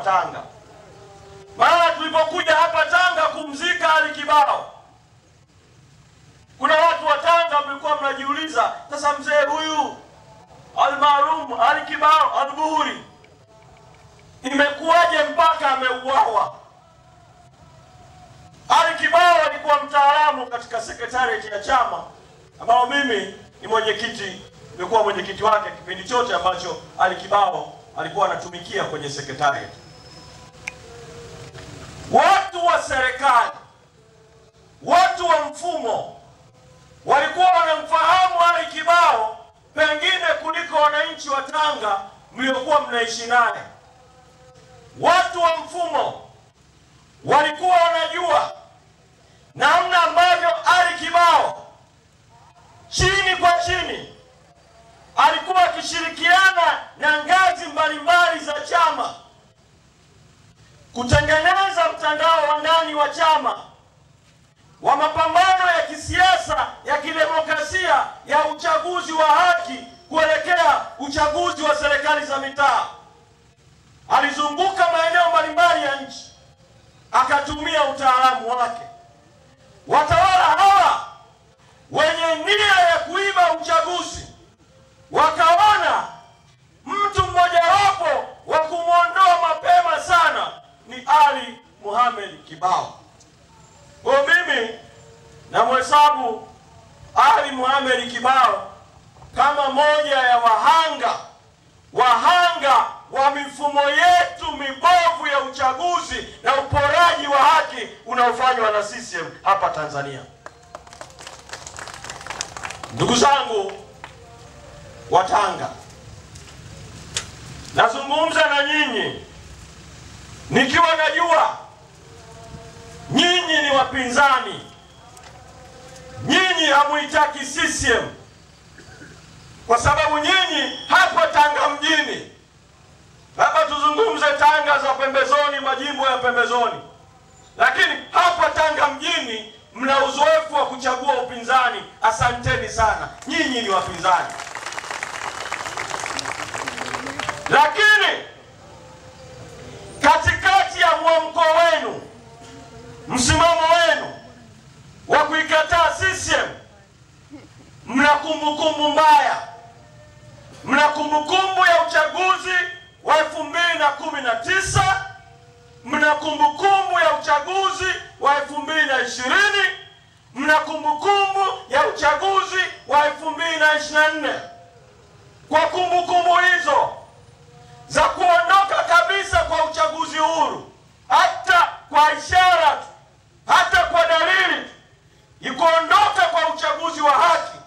Tanga. Maana tulipokuja hapa Tanga kumzika Ali Kibao, kuna watu wa Tanga mlikuwa mnajiuliza, sasa mzee huyu almarhum Ali Kibao Al-Buhuri imekuwaje mpaka ameuawa? Ali Kibao alikuwa mtaalamu katika secretariat ya chama ambao mimi ni mwenyekiti, nilikuwa mwenyekiti wake kipindi chote ambacho Ali Kibao alikuwa anatumikia kwenye secretariat. Watu wa serikali, watu wa mfumo walikuwa wanamfahamu Ali Kibao pengine kuliko wananchi wa Tanga mliokuwa mnaishi naye. Watu wa mfumo walikuwa wanajua namna ambavyo Ali Kibao chini kwa chini alikuwa akishirikiana na ngazi mbalimbali za chama kutengeneza mtandao wa ndani wa chama wa mapambano ya kisiasa ya kidemokrasia ya uchaguzi wa haki kuelekea uchaguzi wa serikali za mitaa. Alizunguka maeneo mbalimbali ya nchi akatumia utaalamu wake. Watawala hawa wenye nia ya kuiba uchaguzi wakaona mtu mmojawapo wa kumwondoa mapema sana ni Ali Mohamed Kibao. Kwa mimi namhesabu Ali Mohamed Kibao kama moja ya wahanga wa mifumo yetu mibovu ya uchaguzi na uporaji wa haki unaofanywa na CCM hapa Tanzania. Ndugu zangu wa Tanga, nazungumza na nyinyi nikiwa najua nyinyi ni wapinzani, nyinyi hamuitaki CCM kwa sababu nyinyi hapa Tanga mjini, labda tuzungumze Tanga za pembezoni, majimbo ya pembezoni, lakini hapa Tanga mjini mna uzoefu wa kuchagua upinzani. Asanteni sana, nyinyi ni wapinzani. Lakini katikati ya mwamko wenu, msimamo wenu wa kuikataa CCM, mna kumbukumbu mbaya. Mna kumbukumbu ya uchaguzi wa 2019, mna kumbukumbu ya uchaguzi wa 2020, mna kumbukumbu ya uchaguzi wa 2024. Kwa kumbukumbu hizo za kuondoka kabisa kwa uchaguzi huru, hata kwa ishara, hata kwa dalili kuondoka kwa uchaguzi wa haki,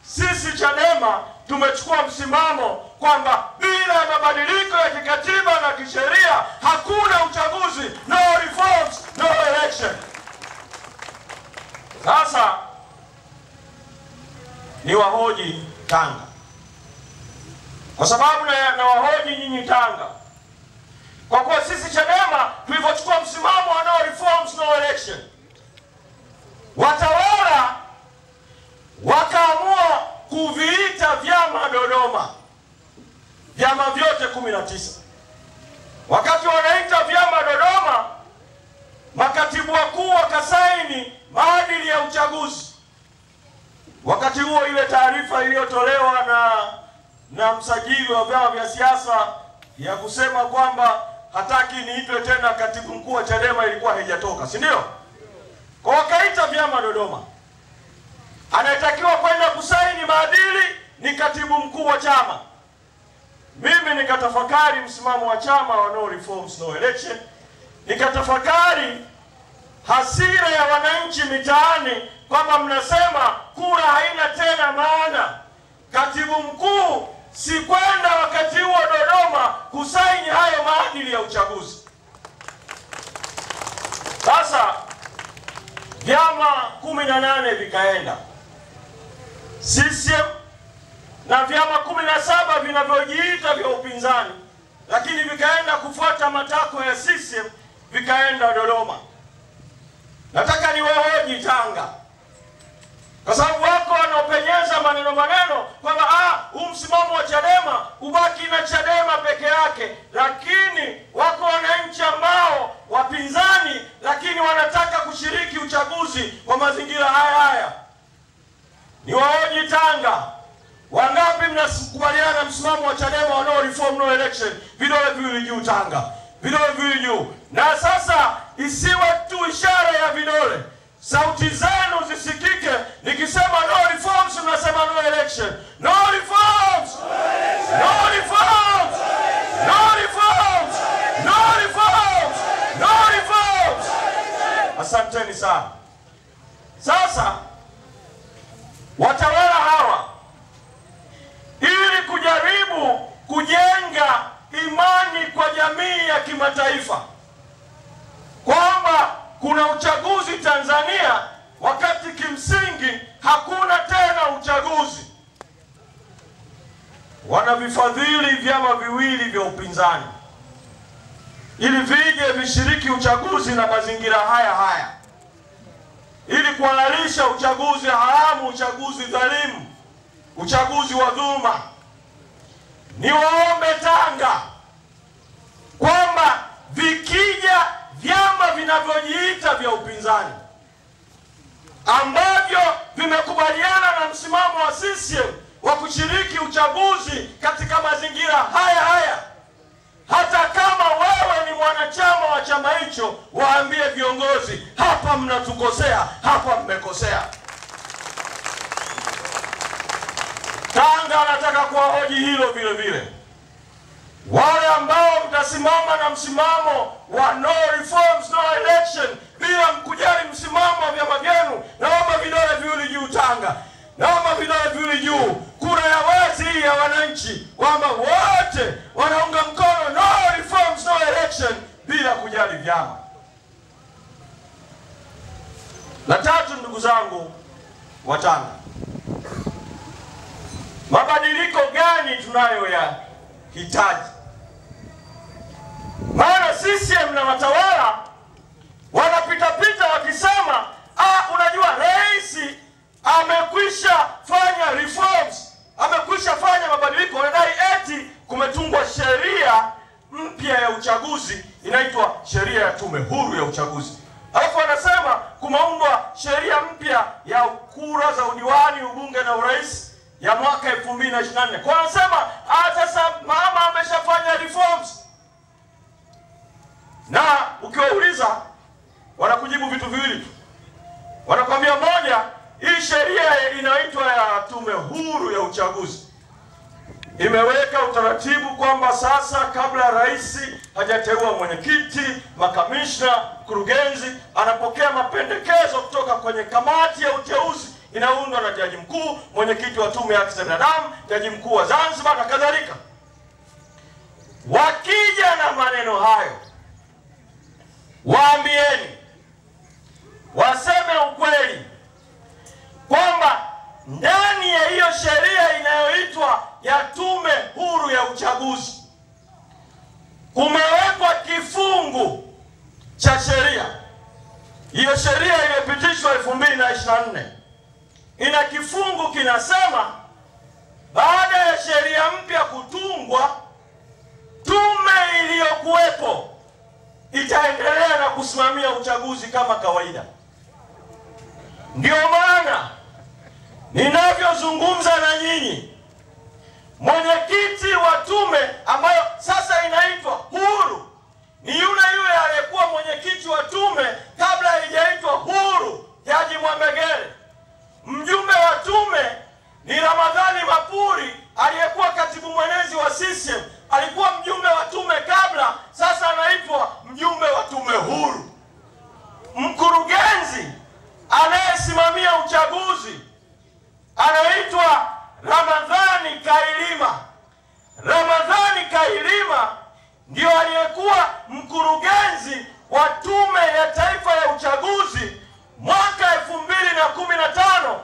sisi Chadema tumechukua msimamo kwamba bila mabadiliko ya kikatiba na kisheria hakuna uchaguzi, no reforms, no election. Sasa ni wahoji Tanga, kwa sababu na wahoji nyinyi Tanga, kwa kuwa sisi Chadema tulivyochukua msimamo wa no reforms, no election, watawala wakaamua kuviita vyama Dodoma, vyama vyote 19. Wakati wanaita vyama Dodoma, makatibu wakuu wakasaini maadili ya uchaguzi. Wakati huo ile taarifa iliyotolewa na msajili wa vyama vya siasa ya kusema kwamba hataki niitwe tena katibu mkuu wa Chadema ilikuwa haijatoka, si ndio? Kwa wakaita vyama Dodoma. Anayetakiwa kwenda kusaini maadili ni katibu mkuu wa chama. Mimi nikatafakari msimamo wa chama wa no reforms, no election. Nikatafakari hasira ya wananchi mitaani kwamba mnasema kura haina tena maana. Katibu mkuu si kwenda wakati huo Dodoma kusaini hayo maadili ya uchaguzi. Sasa vyama 18 vikaenda, CCM na vyama 17 vinavyojiita vya upinzani, lakini vikaenda kufuata matakwa ya CCM, vikaenda Dodoma. Nataka niwahoji Tanga, kwa sababu wako wanaopenyeza maneno kwamba msimamo wa Chadema ubaki na Chadema peke yake, lakini wako wananchi kwa mazingira haya. Ni waoji Tanga, wangapi mnakubaliana na msimamo wa Chadema wa no reform no election? Vidole viwili juu Tanga, vidole viwili juu. Na sasa isiwe tu ishara ya vidole, sauti zenu zisikike. Nikisema no reforms, mnasema no election. No reforms, no reforms, no reforms, no reforms, no reforms. Asanteni sana. Sasa watawala hawa, ili kujaribu kujenga imani kwa jamii ya kimataifa kwamba kuna uchaguzi Tanzania, wakati kimsingi hakuna tena uchaguzi, wanavifadhili vyama viwili vya upinzani ili vije vishiriki uchaguzi na mazingira haya, ili kuhalalisha uchaguzi haramu, uchaguzi dhalimu, uchaguzi wa dhuluma. Ni waombe Tanga kwamba vikija vyama vinavyojiita vya upinzani ambavyo vimekubaliana na msimamo wa CCM wa kushiriki uchaguzi katika mazingira haya, hata kama wewe ni mwanachama wa chama hicho, waambie viongozi, hapa mnatukosea, hapa mmekosea. Tanga anataka kuwahoji hilo vile vile. Wale ambao mtasimama na msimamo wa no reforms no election bila mkujali msimamo wa vyama vyenu, naomba vidole viwili juu Tanga, naomba vidole viwili juu. Kura ya wazi ya wananchi kwamba wote wanaunga mkono no reforms no election bila kujali vyama. La tatu, ndugu zangu wa Tanga, mabadiliko gani tunayoyahitaji? Maana CCM na watawala wanapita wakisema, unajua rais amekwisha fanya reforms, amekwisha fanya mabadiliko. Wanadai eti kumetungwa sheria mpya ya uchaguzi inaitwa sheria ya tume huru ya uchaguzi. Alafu wanasema kumeundwa sheria mpya ya kura za udiwani, ubunge na urais ya mwaka 2024. Kwa wanasema sasa mama ameshafanya reforms. Na ukiwauliza wanakujibu vitu viwili tu. Wanakwambia moja, hii sheria inaitwa ya tume huru ya uchaguzi imeweka utaratibu kwamba sasa kabla rais hajateua mwenyekiti, makamishna, mkurugenzi, anapokea mapendekezo kutoka kwenye kamati ya uteuzi inaundwa na jaji mkuu, mwenyekiti wa tume ya haki za binadamu, jaji mkuu wa Zanzibar na kadhalika. Wakija na maneno hayo, waambieni, waseme ukweli kwamba ndani ya hiyo sheria inayoitwa ya tume huru ya uchaguzi kumewekwa kifungu cha sheria. Hiyo sheria imepitishwa 2024. Ina kifungu kinasema baada ya sheria mpya kutungwa, tume iliyokuwepo itaendelea na kusimamia uchaguzi kama kawaida. Ndio maana ninavyozungumza na nyinyi, mwenyekiti wa tume ambayo sasa inaitwa huru ni yule aliyekuwa mwenyekiti wa tume kabla haijaitwa huru, Jaji Mwambegele. Mjumbe wa tume ni Ramadhani Mapuri aliyekuwa katibu mwenezi wa CCM, alikuwa mjumbe wa tume kabla, sasa anaitwa mjumbe wa tume huru. Mkurugenzi anayesimamia uchaguzi anaitwa Ramadhani Kailima. Ramadhani Kailima ndio aliyekuwa mkurugenzi wa Tume ya Taifa ya Uchaguzi mwaka 2015,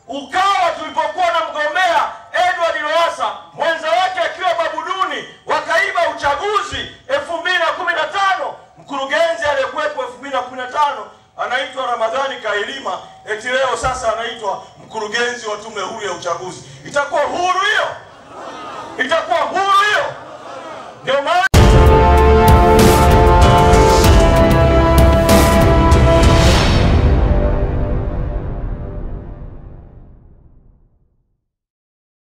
ukawa tulipokuwa na mgombea Edward Lowassa, mwenza wake akiwa Babuduni, wakaiba uchaguzi 2015. Mkurugenzi aliyekuwepo 2015 anaitwa Ramadhani Kailima, eti leo sasa anaitwa mkurugenzi wa tume huru ya uchaguzi. Itakuwa huru hiyo? Itakuwa huru hiyo? Ndio maana